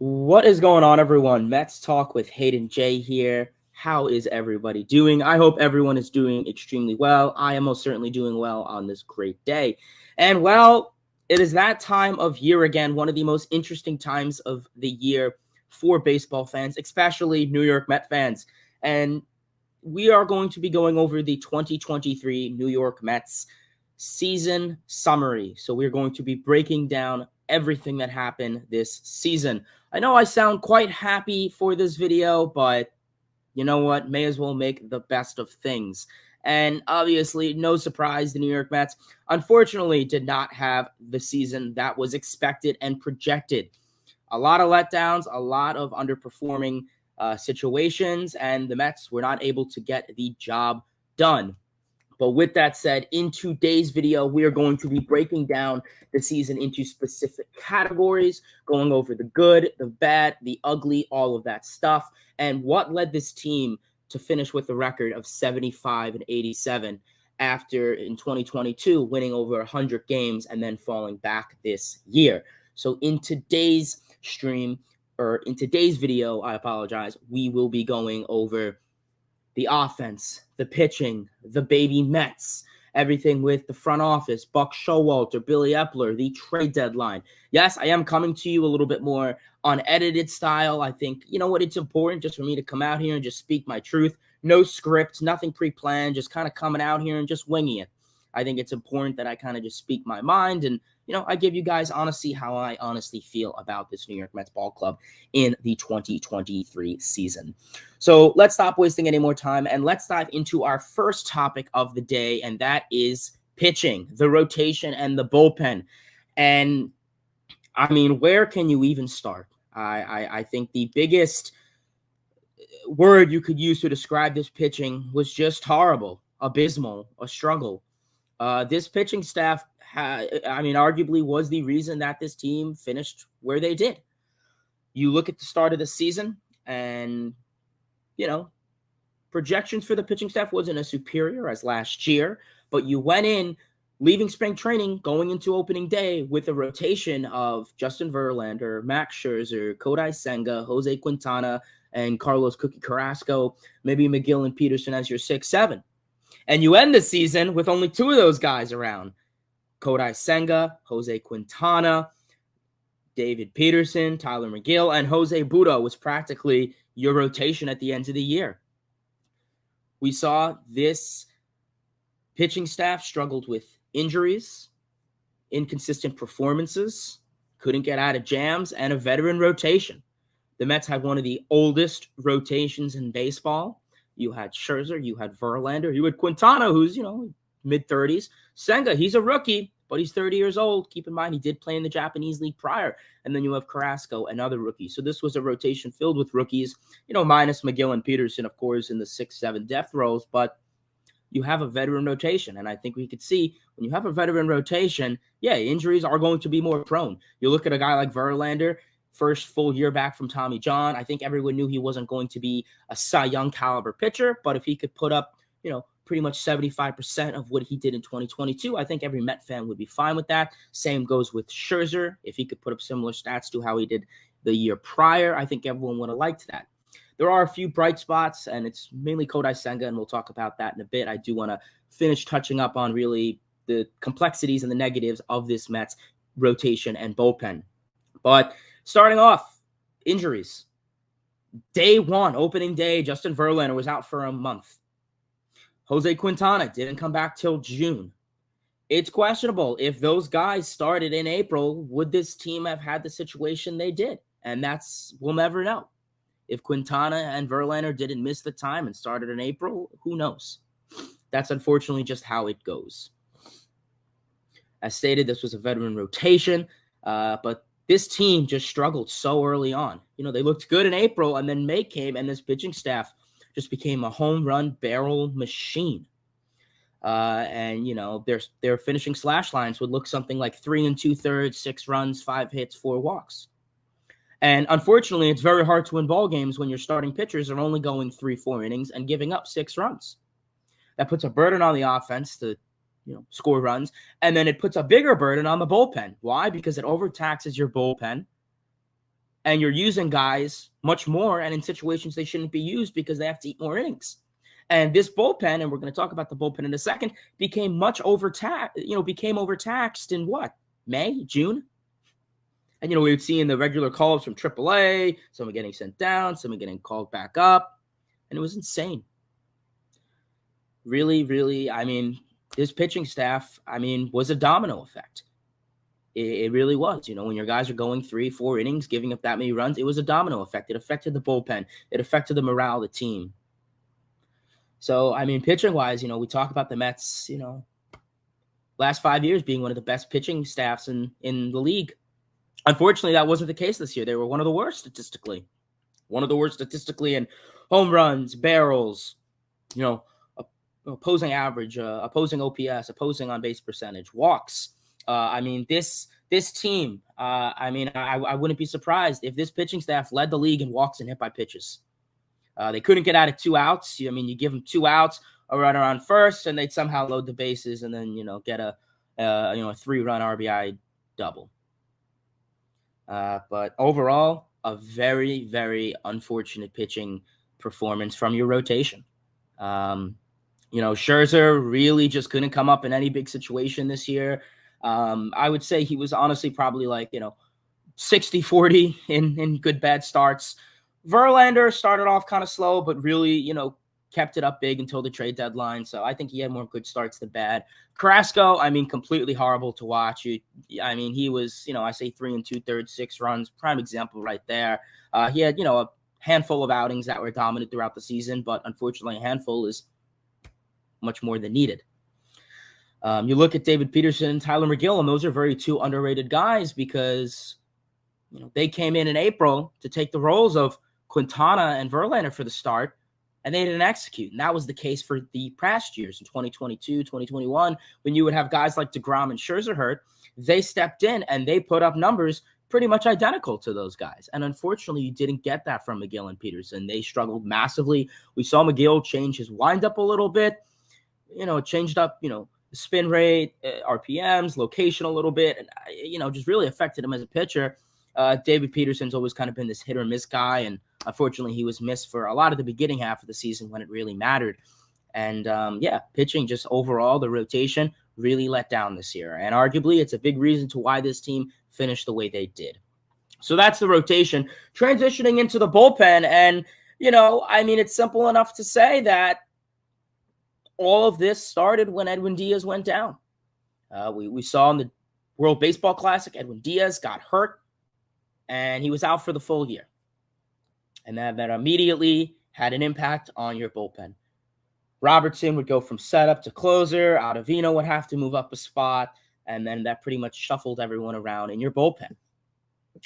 What is going on, everyone? Mets Talk with Hayden J here. How is everybody doing? I hope everyone is doing extremely well. I am most certainly doing well on this great day. And well, it is that time of year again, one of the most interesting times of the year for baseball fans, especially New York Met fans. And we are going to be going over the 2023 New York Mets season summary. So we're going to be breaking down everything that happened this season. I know I sound quite happy for this video, but you know what? May as well make the best of things. And obviously, no surprise, the New York Mets unfortunately did not have the season that was expected and projected. A lot of letdowns, a lot of underperforming situations, and the Mets were not able to get the job done. But with that said, in today's video, we are going to be breaking down the season into specific categories, going over the good, the bad, the ugly, all of that stuff, and what led this team to finish with a record of 75-87 after in 2022 winning over 100 games and then falling back this year. So in today's stream, or in today's video, I apologize, we will be going over the offense, the pitching, the baby Mets, everything with the front office, Buck Showalter, Billy Epler, the trade deadline. Yes, I am coming to you a little bit more unedited style. I think, you know what, it's important just for me to come out here and just speak my truth. No script, nothing pre-planned, just kind of coming out here and just winging it. I think it's important that I kind of just speak my mind and, you know, I give you guys honestly how I honestly feel about this New York Mets ball club in the 2023 season. So let's stop wasting any more time and let's dive into our first topic of the day, and that is pitching, the rotation, and the bullpen. And I mean, where can you even start? I think the biggest word you could use to describe this pitching was just horrible, abysmal, a struggle. This pitching staff, arguably was the reason that this team finished where they did. You look at the start of the season and, you know, projections for the pitching staff wasn't as superior as last year, but you went in, leaving spring training, going into opening day with a rotation of Justin Verlander, Max Scherzer, Kodai Senga, Jose Quintana, and Carlos Cookie Carrasco, maybe McGill and Peterson as your 6-7. And you end the season with only two of those guys around. Kodai Senga, Jose Quintana, David Peterson, Tyler McGill, and Jose Budo was practically your rotation at the end of the year. We saw this pitching staff struggled with injuries, inconsistent performances, couldn't get out of jams, and a veteran rotation. The Mets had one of the oldest rotations in baseball. You had Scherzer, you had Verlander, you had Quintana, who's, you know, mid-30s. Senga, he's a rookie, but he's 30 years old. Keep in mind, he did play in the Japanese league prior. And then you have Carrasco, another rookie. So this was a rotation filled with rookies, you know, minus McGill and Peterson, of course, in the 6-7 depth roles. But you have a veteran rotation. And I think we could see when you have a veteran rotation, yeah, injuries are going to be more prone. You look at a guy like Verlander, first full year back from Tommy John. I think everyone knew he wasn't going to be a Cy Young caliber pitcher, but if he could put up, you know, pretty much 75% of what he did in 2022, I think every Met fan would be fine with that. Same goes with Scherzer. If he could put up similar stats to how he did the year prior, I think everyone would have liked that. There are a few bright spots, and it's mainly Kodai Senga, and we'll talk about that in a bit. I do want to finish touching up on really the complexities and the negatives of this Mets rotation and bullpen. But starting off, injuries. Day one, opening day, Justin Verlander was out for a month. Jose Quintana didn't come back till June. It's questionable if those guys started in April, would this team have had the situation they did? And we'll never know. If Quintana and Verlander didn't miss the time and started in April, who knows? That's unfortunately just how it goes. As stated, this was a veteran rotation, but this team just struggled so early on. You know, they looked good in April, and then May came, and this pitching staff just became a home run barrel machine. And, you know, their finishing slash lines would look something like 3 2/3, 6 runs, 5 hits, 4 walks. And unfortunately, it's very hard to win ball games when your starting pitchers are only going 3-4 innings and giving up 6 runs. That puts a burden on the offense to, you know, score runs. And then it puts a bigger burden on the bullpen. Why? Because it overtaxes your bullpen. and you're using guys much more and in situations they shouldn't be used because they have to eat more innings. And this bullpen, and we're going to talk about the bullpen in a second, became overtaxed in what? May, June? And, we would see in the regular call-ups from AAA, someone getting sent down, someone getting called back up, and it was insane. Really, really, this pitching staff, was a domino effect. It really was. When your guys are going 3-4 innings, giving up that many runs, it was a domino effect. It affected the bullpen. It affected the morale of the team. So, pitching-wise, we talk about the Mets, last 5 years being one of the best pitching staffs in the league. Unfortunately, that wasn't the case this year. They were one of the worst statistically. One of the worst statistically in home runs, barrels, opposing average, opposing OPS, opposing on-base percentage, walks. This team, I wouldn't be surprised if this pitching staff led the league in walks and hit by pitches. They couldn't get out of 2 outs. You give them 2 outs, a runner on first, and they'd somehow load the bases and then, get a 3-run RBI double. But overall, a very, very unfortunate pitching performance from your rotation. Scherzer really just couldn't come up in any big situation this year. I would say he was honestly probably 60-40 in good, bad starts. Verlander started off kind of slow, but really, kept it up big until the trade deadline. So I think he had more good starts than bad. Carrasco, completely horrible to watch. He was, I say 3 2/3, 6 runs, prime example right there. He had, a handful of outings that were dominant throughout the season, but unfortunately a handful is much more than needed. You look at David Peterson, Tyler McGill, and those are very 2 underrated guys because, they came in April to take the roles of Quintana and Verlander for the start, and they didn't execute. And that was the case for the past years in 2022, 2021, when you would have guys like DeGrom and Scherzer hurt. They stepped in and they put up numbers pretty much identical to those guys. And unfortunately, you didn't get that from McGill and Peterson. They struggled massively. We saw McGill change his windup a little bit. It changed up, spin rate, RPMs, location a little bit, and, just really affected him as a pitcher. David Peterson's always kind of been this hit or miss guy, and unfortunately he was missed for a lot of the beginning half of the season when it really mattered. And pitching just overall, the rotation really let down this year. And arguably it's a big reason to why this team finished the way they did. So that's the rotation. Transitioning into the bullpen, and, it's simple enough to say that all of this started when Edwin Diaz went down. We saw in the World Baseball Classic, Edwin Diaz got hurt, and he was out for the full year. And that immediately had an impact on your bullpen. Robertson would go from setup to closer. Ottavino would have to move up a spot, and then that pretty much shuffled everyone around in your bullpen.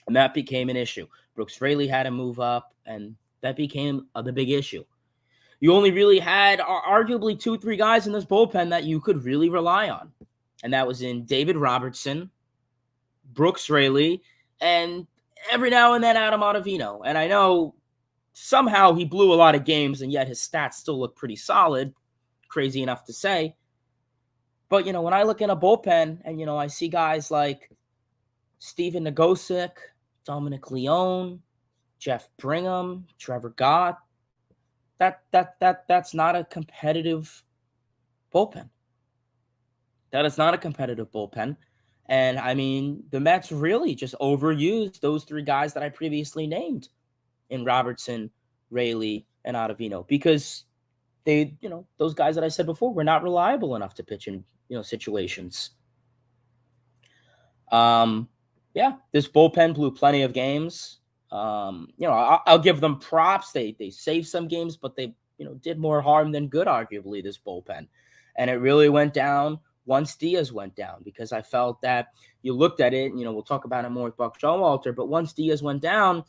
And that became an issue. Brooks Raley had to move up, and that became the big issue. You only really had arguably 2-3 guys in this bullpen that you could really rely on. And that was in David Robertson, Brooks Raley, and every now and then Adam Ottavino. And I know somehow he blew a lot of games, and yet his stats still look pretty solid. Crazy enough to say. But, when I look in a bullpen and, I see guys like Steven Nagosic, Dominic Leone, Jeff Brigham, Trevor Gott, that's not a competitive bullpen. That is not a competitive bullpen. And, the Mets really just overused those 3 guys that I previously named in Robertson, Raley, and Ottavino because they, those guys that I said before were not reliable enough to pitch in, situations. This bullpen blew plenty of games. I'll give them props. They saved some games, but they, did more harm than good, arguably, this bullpen. And it really went down once Diaz went down, because I felt that you looked at it, and, we'll talk about it more with Buck Showalter, but once Diaz went down,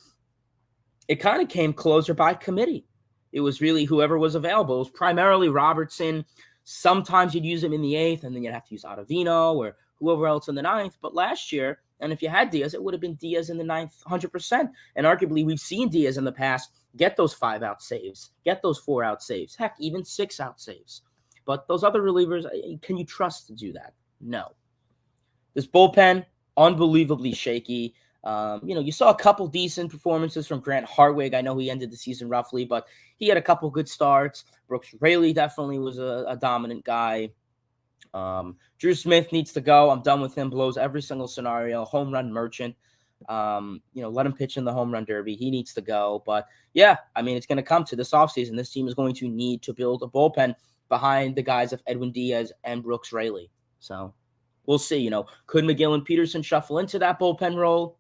it kind of came closer by committee. It was really whoever was available. It was primarily Robertson. Sometimes you'd use him in the 8th, and then you'd have to use Ottavino or whoever else in the 9th. But last year, and if you had Diaz, it would have been Diaz in the 9th 100%. And arguably, we've seen Diaz in the past get those 5-out saves, get those 4-out saves, heck, even 6-out saves. But those other relievers, can you trust to do that? No. This bullpen, unbelievably shaky. You saw a couple decent performances from Grant Hartwig. I know he ended the season roughly, but he had a couple good starts. Brooks Raley definitely was a dominant guy. Drew Smith needs to go. I'm done with him. Blows every single scenario. Home run merchant. Let him pitch in the home run derby. He needs to go. But yeah, I mean, it's going to come to this offseason. This team is going to need to build a bullpen behind the guys of Edwin Diaz and Brooks Raley. So we'll see. Could McGill and Peterson shuffle into that bullpen role?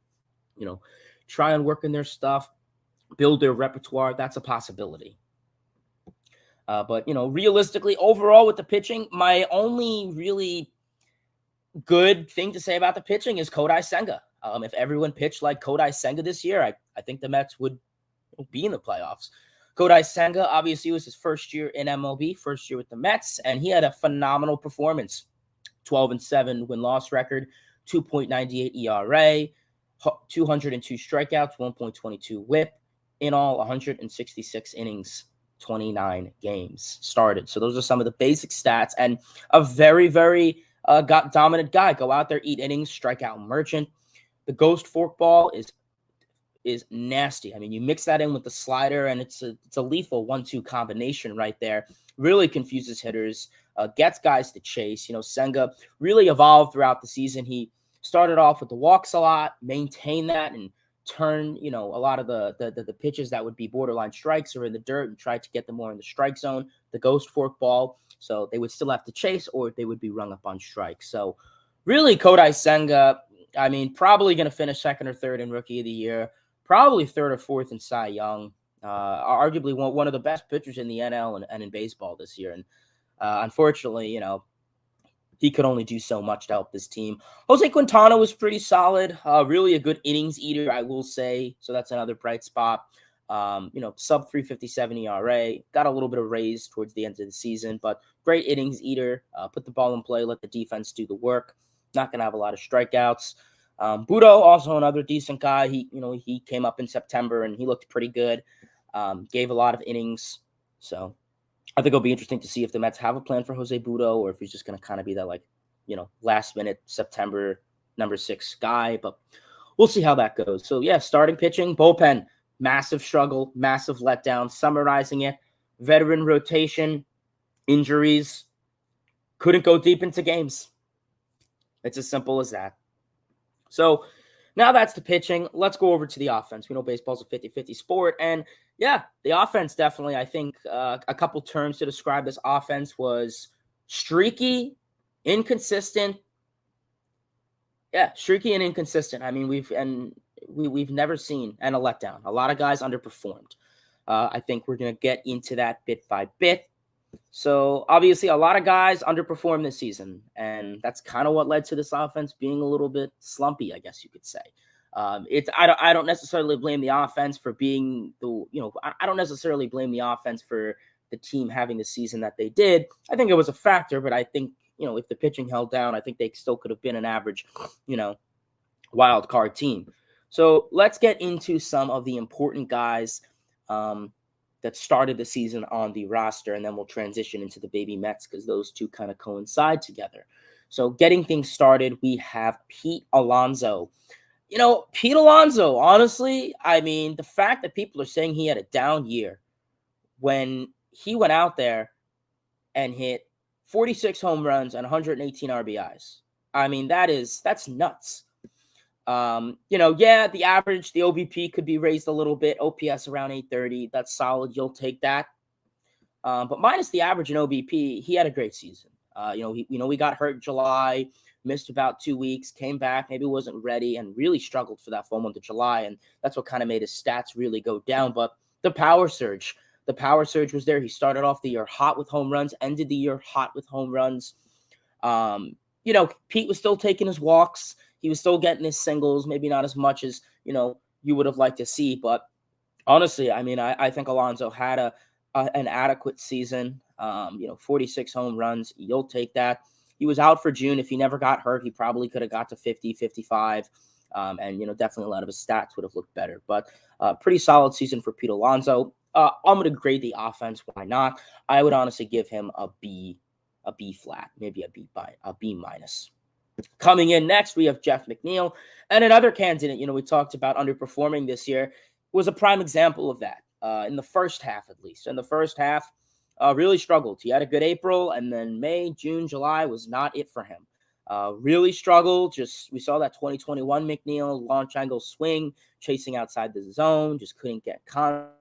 Try on working their stuff, build their repertoire. That's a possibility. But realistically, overall with the pitching, my only really good thing to say about the pitching is Kodai Senga. If everyone pitched like Kodai Senga this year, I think the Mets would be in the playoffs. Kodai Senga obviously was his first year in MLB, first year with the Mets, and he had a phenomenal performance. 12-7 win-loss record, 2.98 ERA, 202 strikeouts, 1.22 WHIP, in all 166 innings, 29 games started. So those are some of the basic stats, and a very, very dominant guy. Go out there, eat innings, strikeout merchant. The ghost forkball is nasty. I mean, you mix that in with the slider, and it's a lethal 1-2 combination right there. Really confuses hitters, gets guys to chase. Senga really evolved throughout the season. He started off with the walks a lot, maintained that, and turn, a lot of the pitches that would be borderline strikes or in the dirt and try to get them more in the strike zone, the ghost forkball. So they would still have to chase or they would be rung up on strikes. So really Kodai Senga, I mean, probably going to finish second or third in Rookie of the Year, probably third or fourth in Cy Young, arguably one of the best pitchers in the NL and in baseball this year. And unfortunately, he could only do so much to help this team. Jose Quintana was pretty solid, really a good innings eater, I will say. So that's another bright spot. Sub 357 ERA, got a little bit of raise towards the end of the season, but great innings eater. Put the ball in play, let the defense do the work. Not going to have a lot of strikeouts. Budo, also another decent guy. He came up in September and he looked pretty good. Gave a lot of innings. So I think it'll be interesting to see if the Mets have a plan for Jose Budo or if he's just going to kind of be that last minute September number 6 guy, but we'll see how that goes. So yeah, starting pitching, bullpen, massive struggle, massive letdown. Summarizing it, veteran rotation, injuries, couldn't go deep into games. It's as simple as that. So now that's the pitching. Let's go over to the offense. We know baseball's a 50-50 sport. And yeah, the offense definitely, I think a couple terms to describe this offense was streaky, inconsistent. Yeah, streaky and inconsistent. I mean, we've never seen and a letdown. A lot of guys underperformed. I think we're going to get into that bit by bit. So obviously a lot of guys underperformed this season, and that's kind of what led to this offense being a little bit slumpy, I guess you could say. I don't necessarily blame the offense for being I don't necessarily blame the offense for the team having the season that they did. I think it was a factor, but I think, if the pitching held down, I think they still could have been an average, wild card team. So let's get into some of the important guys that started the season on the roster, and then we'll transition into the baby Mets because those two kind of coincide together. So getting things started, we have Pete Alonso. Pete Alonso, honestly, I mean, the fact that people are saying he had a down year when he went out there and hit 46 home runs and 118 RBIs. I mean, that's nuts. The average, the OBP could be raised a little bit. OPS around 830. That's solid. You'll take that. But minus the average in OBP, he had a great season. We got hurt in July, missed about 2 weeks, came back, maybe wasn't ready, and really struggled for that full month of July. And that's what kind of made his stats really go down. But the power surge was there. He started off the year hot with home runs, ended the year hot with home runs. Pete was still taking his walks. He was still getting his singles, maybe not as much as, you would have liked to see. But honestly, I mean, I think Alonso had an adequate season. 46 home runs. You'll take that. He was out for June. If he never got hurt, he probably could have got to 50, 55. And definitely a lot of his stats would have looked better. But pretty solid season for Pete Alonso. I'm going to grade the offense. Why not? I would honestly give him a B flat, maybe a B minus. Coming in next, we have Jeff McNeil. And another candidate, we talked about underperforming this year, was a prime example of that in the first half, at least. In the first half, really struggled. He had a good April, and then May, June, July was not it for him. Really struggled. We saw that 2021 McNeil launch angle swing, chasing outside the zone, just couldn't get contact.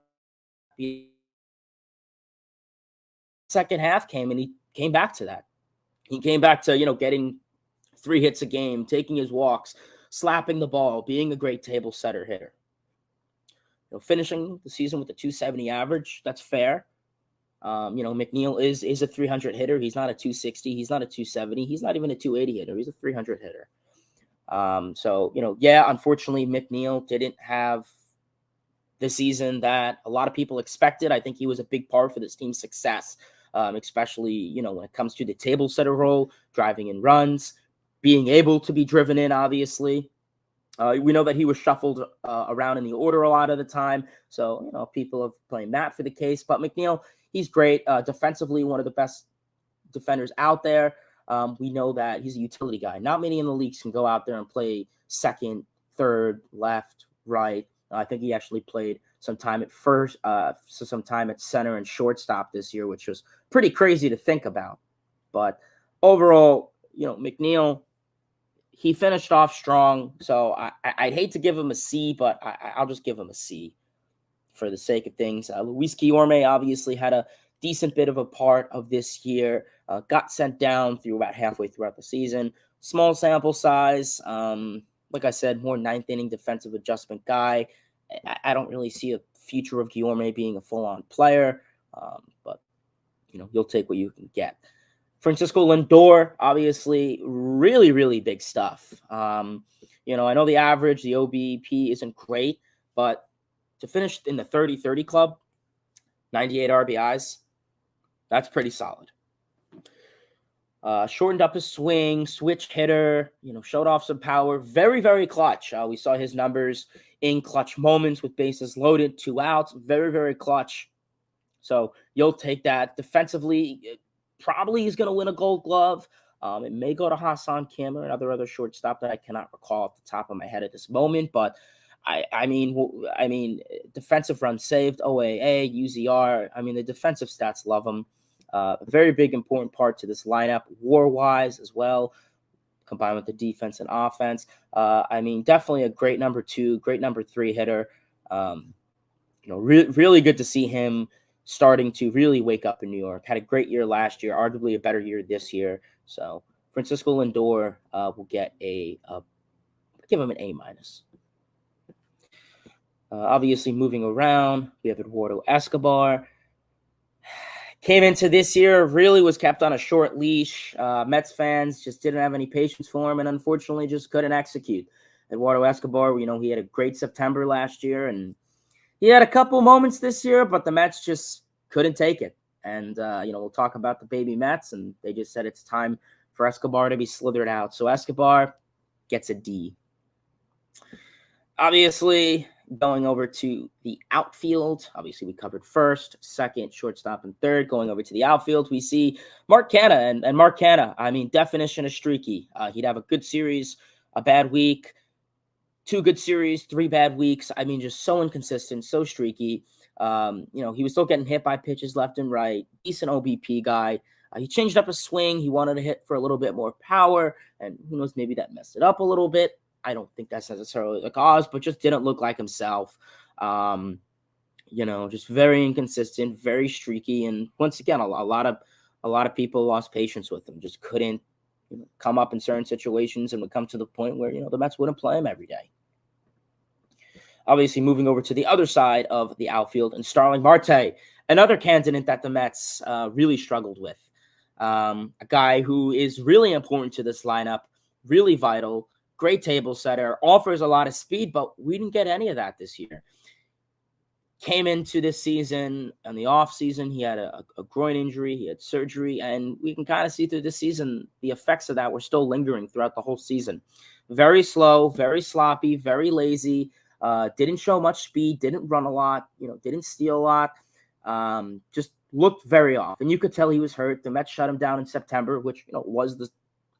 Second half came, and he came back to that. He came back to, getting 3 hits a game, taking his walks, slapping the ball, being a great table setter hitter. Finishing the season with a 270 average, that's fair. McNeil is a 300 hitter. He's not a 260. He's not a 270. He's not even a 280 hitter. He's a 300 hitter. Unfortunately, McNeil didn't have the season that a lot of people expected. I think he was a big part for this team's success, especially, when it comes to the table setter role, driving in runs, being able to be driven in, obviously. We know that he was shuffled around in the order a lot of the time. So, people have blamed that for the case. But McNeil, he's great. Defensively, one of the best defenders out there. We know that he's a utility guy. Not many in the leagues can go out there and play second, third, left, right. I think he actually played some time at first, some time at center and shortstop this year, which was pretty crazy to think about. But overall, McNeil, he finished off strong. So I'd hate to give him a C, but I'll just give him a C for the sake of things. Luis Guillorme obviously had a decent bit of a part of this year. Got sent down through about halfway throughout the season. Small sample size. Like I said, more ninth inning defensive adjustment guy. I don't really see a future of Guillorme being a full-on player, but you'll take what you can get. Francisco Lindor, obviously, really, really big stuff. I know the average, the OBP isn't great, but to finish in the 30-30 club, 98 RBIs, that's pretty solid. Shortened up his swing, switch hitter, showed off some power. Very, very clutch. We saw his numbers in clutch moments with bases loaded, 2 outs. Very, very clutch. So you'll take that. Defensively, probably he's going to win a Gold Glove. It may go to Ha-Seong Kim or another shortstop that I cannot recall off the top of my head at this moment. But I mean, defensive runs saved, OAA, UZR. I mean, the defensive stats love him. A very big, important part to this lineup, war-wise as well, combined with the defense and offense. Definitely a great number 2, great number 3 hitter. Really good to see him starting to really wake up in New York. Had a great year last year, arguably a better year this year. So Francisco Lindor will get give him an A-. Obviously, moving around, we have Eduardo Escobar. Came into this year, really was kept on a short leash. Mets fans just didn't have any patience for him and unfortunately just couldn't execute. Eduardo Escobar, he had a great September last year and he had a couple moments this year, but the Mets just couldn't take it. And, we'll talk about the baby Mets, and they just said it's time for Escobar to be slithered out. So Escobar gets a D. Obviously, going over to the outfield, obviously we covered first, second, shortstop, and third. Going over to the outfield, we see Mark Canha. And Mark Canha, definition of streaky. He'd have a good series, a bad week, 2 good series, 3 bad weeks. Just so inconsistent, so streaky. He was still getting hit by pitches left and right. Decent OBP guy. He changed up his swing. He wanted to hit for a little bit more power, and who knows, maybe that messed it up a little bit. I don't think that's necessarily the cause, but just didn't look like himself. Just very inconsistent, very streaky, and once again, a lot of people lost patience with him. Just couldn't come up in certain situations, and would come to the point where the Mets wouldn't play him every day. Obviously, moving over to the other side of the outfield, and Starling Marte, another candidate that the Mets really struggled with. A guy who is really important to this lineup, really vital, great table setter, offers a lot of speed, but we didn't get any of that this year. Came into this season, in the offseason, he had a groin injury, he had surgery, and we can kind of see through this season the effects of that were still lingering throughout the whole season. Very slow, very sloppy, very lazy, didn't show much speed, didn't run a lot, didn't steal a lot, just looked very off. And you could tell he was hurt. The Mets shut him down in September, which was the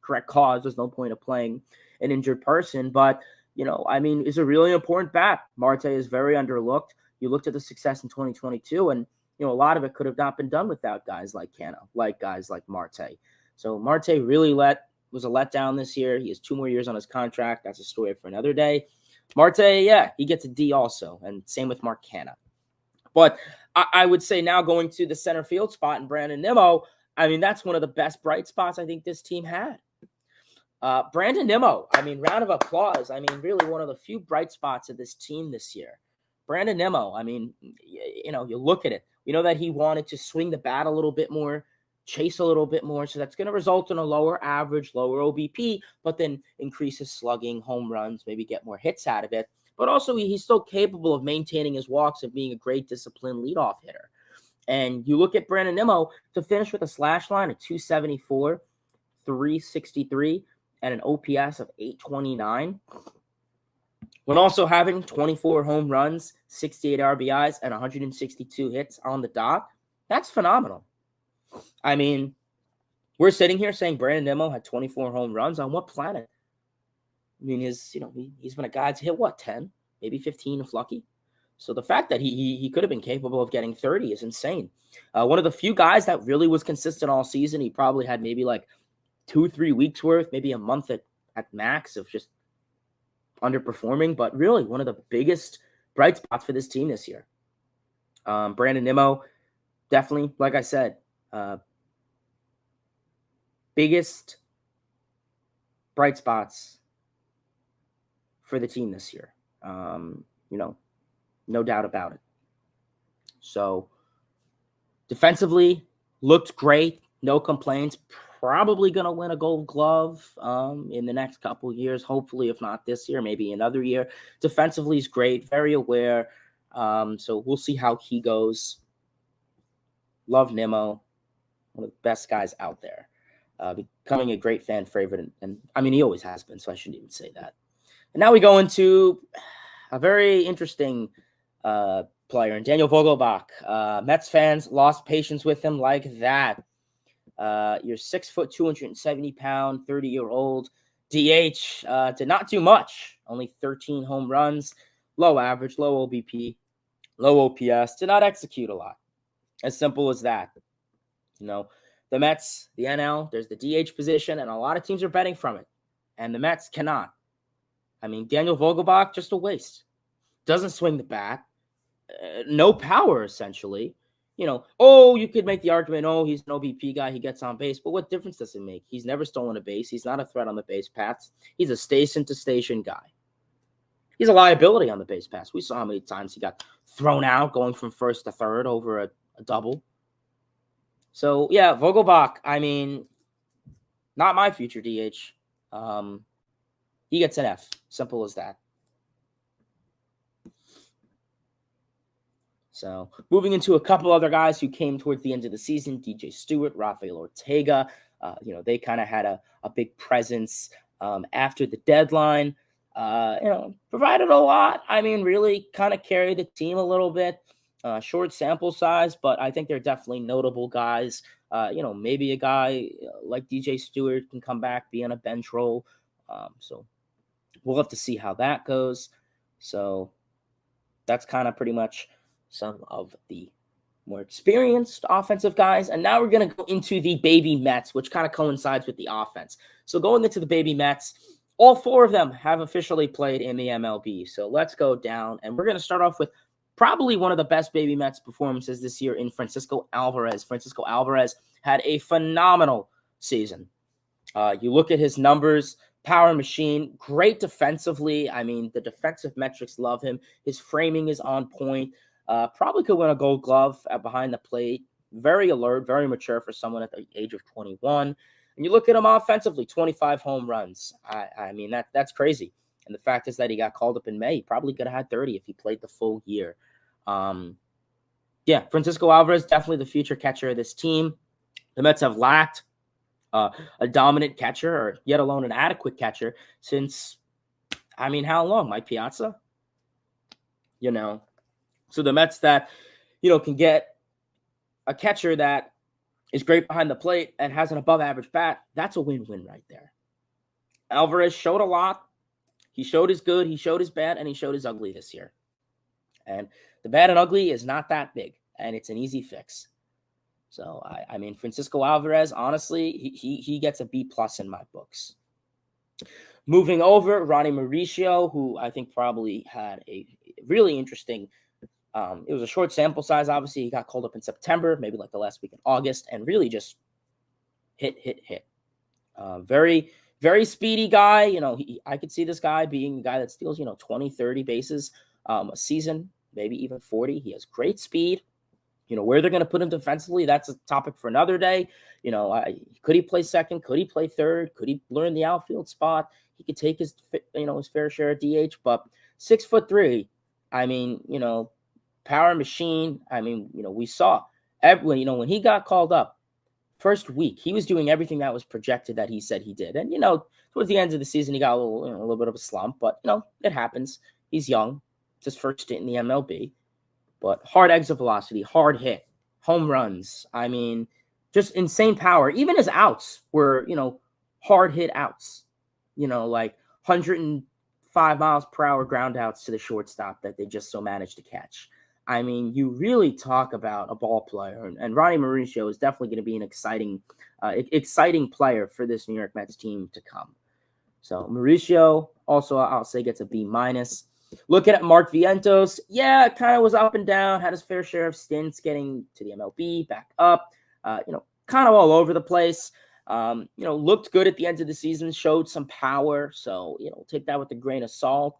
correct cause. There's no point of playing an injured person. But, it's a really important bat. Marte is very underlooked. You looked at the success in 2022, and, a lot of it could have not been done without guys like Cano, like guys like Marte. So Marte really was a letdown this year. He has 2 more years on his contract. That's a story for another day. Marte, yeah, he gets a D also, and same with Mark Canha. But I would say now going to the center field spot in Brandon Nimmo, that's one of the best bright spots I think this team had. Brandon Nimmo, round of applause. Really one of the few bright spots of this team this year. Brandon Nimmo, you look at it. We know that he wanted to swing the bat a little bit more, chase a little bit more. So that's going to result in a lower average, lower OBP, but then increase his slugging, home runs, maybe get more hits out of it. But also he's still capable of maintaining his walks and being a great disciplined leadoff hitter. And you look at Brandon Nimmo to finish with a slash line of 274, 363, and an OPS of 829. When also having 24 home runs, 68 RBIs, and 162 hits on the dot, that's phenomenal. We're sitting here saying Brandon Nimmo had 24 home runs. On what planet? He's been a guy to hit, 10, maybe 15 if lucky. So the fact that he could have been capable of getting 30 is insane. One of the few guys that really was consistent all season. He probably had maybe like 2-3 weeks worth, maybe a month at max of just underperforming, but really one of the biggest bright spots for this team this year. Brandon Nimmo, definitely, like I said, biggest bright spots for the team this year. No doubt about it. So defensively, looked great. No complaints. Probably going to win a Gold Glove in the next couple of years. Hopefully, if not this year, maybe another year. Defensively, he's great. Very aware. So we'll see how he goes. Love Nimmo. One of the best guys out there. Becoming a great fan favorite. And he always has been, so I shouldn't even say that. And now we go into a very interesting player, and Daniel Vogelbach. Mets fans lost patience with him like that. You're 6 foot, 270 pound, 30-year-old DH. Did not do much. Only 13 home runs, low average, low OBP, low OPS. Did not execute a lot. As simple as that. The Mets, the NL, there's the DH position, and a lot of teams are betting from it. And the Mets cannot. Daniel Vogelbach, just a waste. Doesn't swing the bat. No power, essentially. You could make the argument, he's an OBP guy, he gets on base. But what difference does it make? He's never stolen a base. He's not a threat on the base paths. He's a station-to-station guy. He's a liability on the base paths. We saw how many times he got thrown out going from first to third over a double. So, yeah, Vogelbach, not my future DH. He gets an F. Simple as that. So moving into a couple other guys who came towards the end of the season, DJ Stewart, Rafael Ortega, they kind of had a big presence after the deadline, provided a lot. Really kind of carried the team a little bit. Short sample size, but I think they're definitely notable guys. Maybe a guy like DJ Stewart can come back, be on a bench role. So we'll have to see how that goes. So that's kind of pretty much some of the more experienced offensive guys. And now we're going to go into the baby Mets, which kind of coincides with the offense. So going into the baby Mets, all 4 of them have officially played in the MLB. So let's go down, and we're going to start off with probably one of the best baby Mets performances this year in Francisco Alvarez. Francisco Alvarez had a phenomenal season. You look at his numbers, power machine, great defensively. The defensive metrics love him. His framing is on point. Probably could win a Gold Glove behind the plate. Very alert, very mature for someone at the age of 21. And you look at him offensively, 25 home runs. That's crazy. And the fact is that he got called up in May. He probably could have had 30 if he played the full year. Francisco Alvarez, definitely the future catcher of this team. The Mets have lacked a dominant catcher, or yet alone an adequate catcher, since, how long? Mike Piazza? So the Mets that, can get a catcher that is great behind the plate and has an above average bat, that's a win-win right there. Alvarez showed a lot. He showed his good, he showed his bad, and he showed his ugly this year. And the bad and ugly is not that big, and it's an easy fix. So I mean, Francisco Alvarez, honestly, he gets a B plus in my books. Moving over, Ronnie Mauricio, who I think probably had a really interesting. It was a short sample size. Obviously, he got called up in September, maybe like the last week in August, and really just hit. Very, very speedy guy. You know, I could see this guy being a guy that steals, 20, 30 bases a season, maybe even 40. He has great speed. Where they're going to put him defensively, that's a topic for another day. Could he play second? Could he play third? Could he learn the outfield spot? He could take his fair share of DH, but 6'3", I mean, power machine. I mean, we saw when he got called up first week, he was doing everything that was projected that he said he did. And, towards the end of the season, he got a little bit of a slump, but, it happens. He's young. It's his first stint in the MLB. But hard exit velocity, hard hit, home runs. I mean, just insane power. Even his outs were, hard hit outs. Like 105 miles per hour ground outs to the shortstop that they just so managed to catch. I mean, you really talk about a ball player, and Ronnie Mauricio is definitely going to be an exciting player for this New York Mets team to come. So Mauricio also, I'll say, gets a B minus. Looking at Mark Vientos, yeah, kind of was up and down, had his fair share of stints getting to the MLB, back up, kind of all over the place. Looked good at the end of the season, showed some power. So, take that with a grain of salt.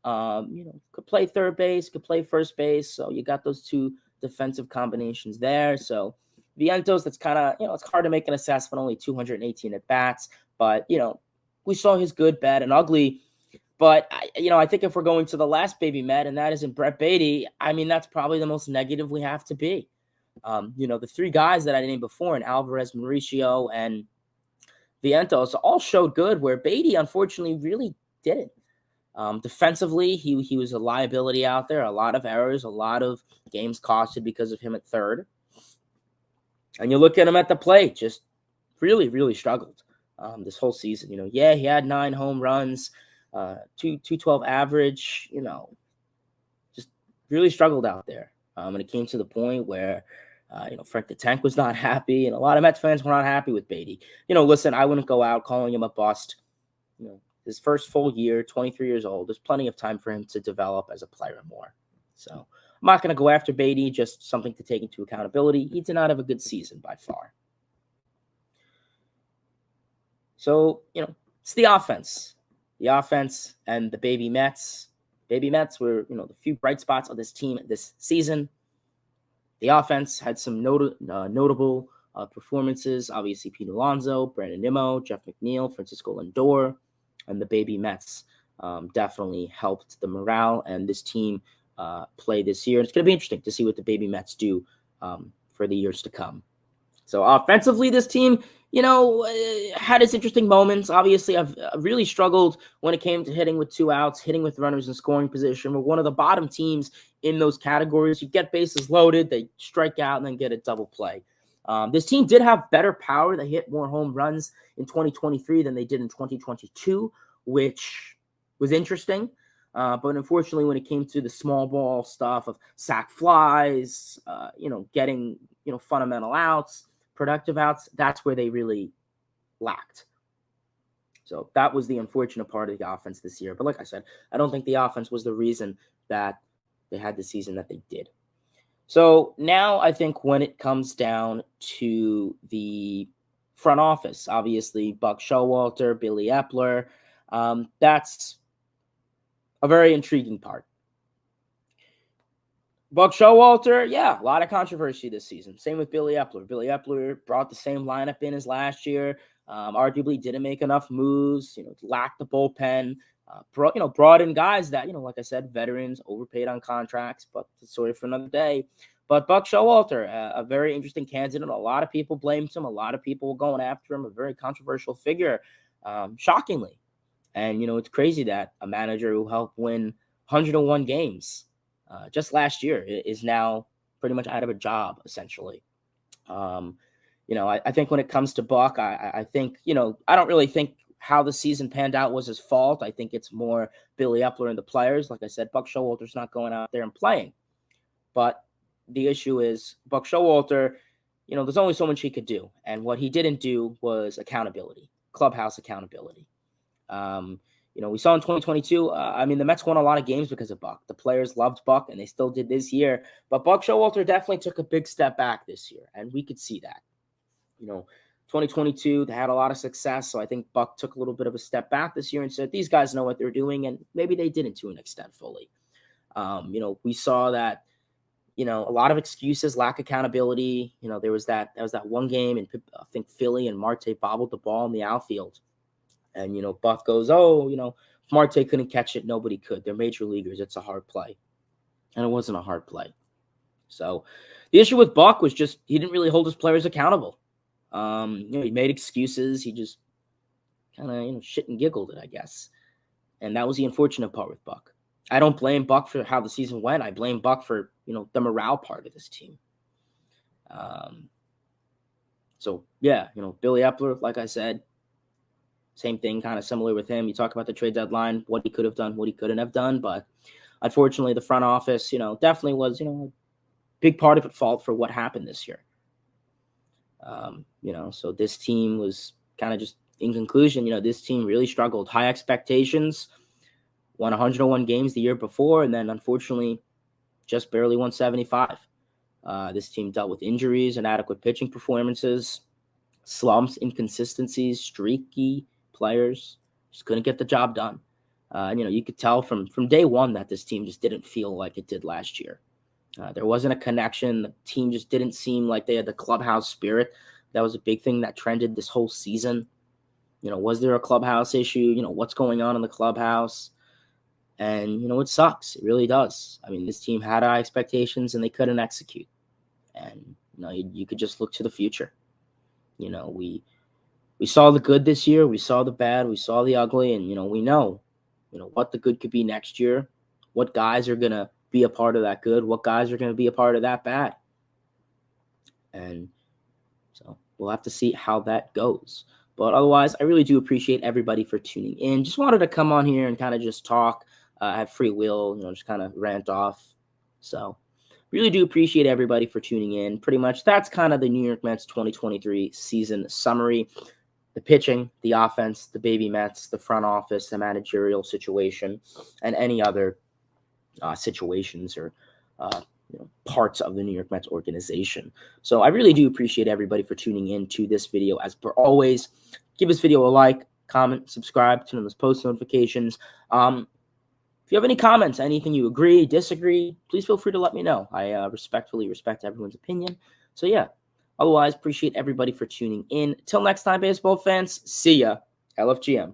Could play third base, could play first base. So you got those two defensive combinations there. So Vientos, that's kind of, it's hard to make an assessment, only 218 at bats. But, we saw his good, bad, and ugly. But, I think if we're going to the last baby Met, and that isn't Brett Baty, I mean, that's probably the most negative we have to be. The three guys that I named before, and Alvarez, Mauricio, and Vientos, all showed good, where Baty, unfortunately, really didn't. Defensively, he was a liability out there, a lot of errors, a lot of games costed because of him at third. And you look at him at the plate, just really, really struggled this whole season. He had 9 home runs, 212 average, just really struggled out there. And it came to the point where, Frank the Tank was not happy, and a lot of Mets fans were not happy with Baty. Listen, I wouldn't go out calling him a bust. His first full year, 23 years old, there's plenty of time for him to develop as a player more. So I'm not going to go after Baty, just something to take into accountability. He did not have a good season by far. So, it's the offense. The offense and the baby Mets. Baby Mets were, the few bright spots of this team this season. The offense had some notable performances. Obviously, Pete Alonso, Brandon Nimmo, Jeff McNeil, Francisco Lindor, and the baby Mets definitely helped the morale and this team play this year. And it's going to be interesting to see what the baby Mets do for the years to come. So offensively, this team, had its interesting moments. Obviously, I've really struggled when it came to hitting with 2 outs, hitting with runners in scoring position. We're one of the bottom teams in those categories. You get bases loaded, they strike out, and then get a double play. This team did have better power. They hit more home runs in 2023 than they did in 2022, which was interesting. But unfortunately, when it came to the small ball stuff of sac flies, getting, fundamental outs, productive outs, that's where they really lacked. So that was the unfortunate part of the offense this year. But like I said, I don't think the offense was the reason that they had the season that they did. So now I think when it comes down to the front office, obviously Buck Showalter, Billy Epler, that's a very intriguing part. Buck Showalter, yeah, a lot of controversy this season. Same with Billy Epler. Billy Epler brought the same lineup in as last year. Arguably didn't make enough moves, lacked the bullpen. Brought in guys that, like I said, veterans, overpaid on contracts, but it's sort of for another day. But Buck Showalter, a very interesting candidate. A lot of people blamed him. A lot of people were going after him. A very controversial figure, shockingly. And, it's crazy that a manager who helped win 101 games just last year is now pretty much out of a job, essentially. I think when it comes to Buck, I think, I don't really think how the season panned out was his fault. I think it's more Billy Epler and the players. Like I said, Buck Showalter's not going out there and playing. But the issue is Buck Showalter, there's only so much he could do. And what he didn't do was accountability, clubhouse accountability. We saw in 2022, the Mets won a lot of games because of Buck. The players loved Buck, and they still did this year. But Buck Showalter definitely took a big step back this year, and we could see that. 2022, they had a lot of success, so I think Buck took a little bit of a step back this year and said, these guys know what they're doing, and maybe they didn't to an extent fully. We saw that, a lot of excuses, lack of accountability. There was that one game, and I think Philly and Marte bobbled the ball in the outfield. And, Buck goes, if Marte couldn't catch it, nobody could. They're major leaguers. It's a hard play. And it wasn't a hard play. So the issue with Buck was just he didn't really hold his players accountable. He made excuses. He just kind of, shit and giggled it, I guess. And that was the unfortunate part with Buck. I don't blame Buck for how the season went. I blame Buck for, the morale part of this team. Billy Epler, like I said, same thing, kind of similar with him. You talk about the trade deadline, what he could have done, what he couldn't have done. But unfortunately, the front office, definitely was, a big part of it fault for what happened this year. So this team was kind of just, in conclusion, this team really struggled. High expectations, won 101 games the year before, and then unfortunately just barely won 75. This team dealt with injuries, inadequate pitching performances, slumps, inconsistencies, streaky players, just couldn't get the job done. You could tell from day one that this team just didn't feel like it did last year. There wasn't a connection. The team just didn't seem like they had the clubhouse spirit. That was a big thing that trended this whole season. Was there a clubhouse issue? What's going on in the clubhouse? And, it sucks. It really does. This team had high expectations and they couldn't execute. And, you could just look to the future. We saw the good this year. We saw the bad. We saw the ugly. And, we know, what the good could be next year. What guys are going to be a part of that good. What guys are going to be a part of that bad. And so we'll have to see how that goes. But otherwise, I really do appreciate everybody for tuning in. Just wanted to come on here and kind of just talk. Have free will, just kind of rant off. So really do appreciate everybody for tuning in. Pretty much that's kind of the New York Mets 2023 season summary. The pitching, the offense, the baby Mets, the front office, the managerial situation, and any other situations or parts of the New York Mets organization. So I really do appreciate everybody for tuning in to this video. As per always, give this video a like, comment, subscribe, turn on those post notifications. If you have any comments, anything you agree, disagree, please feel free to let me know. I respectfully respect everyone's opinion. So yeah, otherwise, appreciate everybody for tuning in. Till next time, baseball fans, see ya. LFGM.